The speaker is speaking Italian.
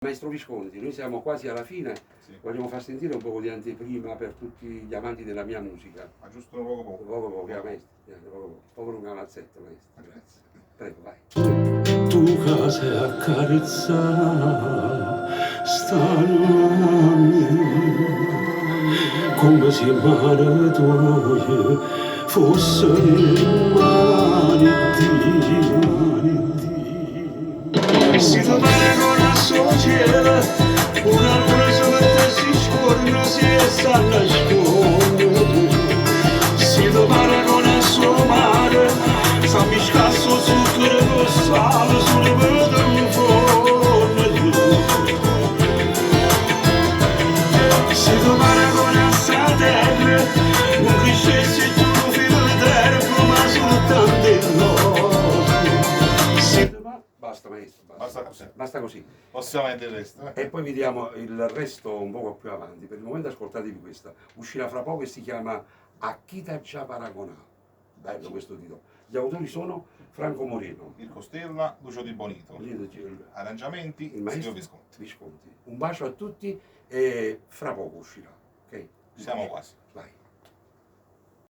Maestro Visconti, noi siamo quasi alla fine, Sì. vogliamo far sentire un po' di anteprima per tutti gli amanti della mia musica. Ma giusto poco poco. Poco, maestro, poco un cavazzetto, maestro, grazie. Prego, vai. Tu casa accarezza stanno come se mare tuoi fossero in mani di si domani non associera una luna sotto si scorre si stanno a scuola si domani non assomare fammi scasso zucchero con sale sulle vede un forno se domani con assadelle non crescessi tu filo di terra ma soltanto il Basta maestro, Basta così. basta così. Possiamo vedere il resto. E poi vediamo il resto un poco più avanti. Per il momento ascoltatevi questa. Uscirà fra poco e si chiama A chi t'ha già paragonato. Bello questo titolo. Gli autori sono Franco Moreno, Il Costella, Lucio Di Bonito. il Arrangiamenti, maestro Silvio Visconti. Visconti. Un bacio a tutti e fra poco uscirà. Ok? Siamo quasi. Vai.